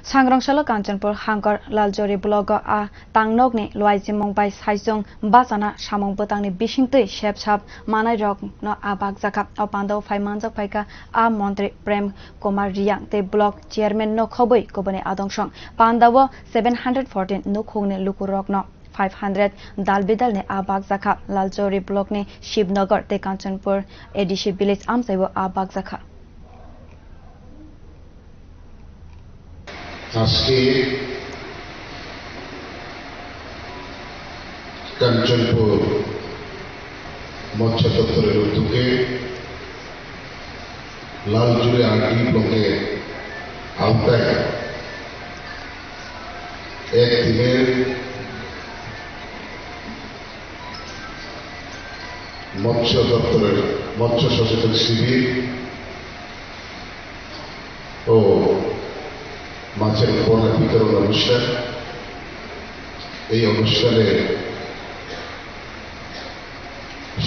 सांग्रांशाला Kanchanpur हांकर लालजोरी block आ तांगनोकनि लवाइजिमंग bye साइजों बाजाना सामंग बतांनि बिसिंतै शेपसाप मानाय रक न आबाग जाखा अपांदाव फाइमानजक फाइका आ मंत्री प्रेम कुमार रियांग ते ब्लॉक चेयरमैन न खबै कोबने आदंसं पांदाव 714 नुखोंनि लुकुरक न 500 दालबिदाल ने आबाग जाखा लालजोरी ब्लॉक ने शिवनगर ते कांचनपुर एडीसी विलेज आमसाइबो आबाग जाखा আজকে কাঞ্চনপুর মৎস্য দপ্তরের উদ্যোগে লালজুড়ি আরডি ব্লকের আওতায় একদিনের মৎস্য দপ্তরের মৎস্য সচেতন শিবির ও মাছের পণ্য বিতরণ অনুষ্ঠান। এই অনুষ্ঠানে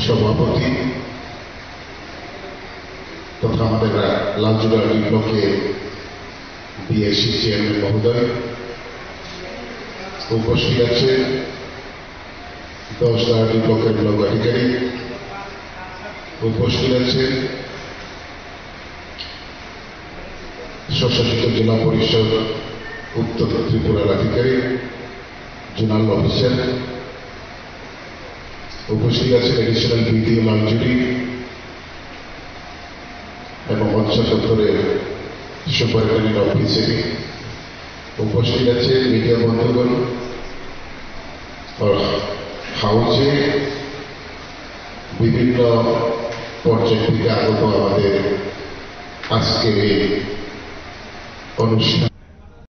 সভাপতি তথা আমাদের লালজুড়ি ব্লকের বিএসসি চেয়ারম্যান মহোদয় উপস্থিত আছেন, 10 ব্লকের ব্লক আধিকারিক উপস্থিত আছেন, স্বশাসিত জেলা পরিষদ উত্তর ত্রিপুরার আধিকারিক জোনাল অফিসার উপস্থিত আছেন, এডিশনাল বিডিও লালজুড়ি এবং মৎস্য দপ্তরের সুপারিনটেন্ডেন্ট অফিসার উপস্থিত আছেন, মিডিয়া বন্ধুগণ হাউজে বিভিন্ন পর্যায় থেকে আগত আমাদের আজকের এই অনুষ্ঠান।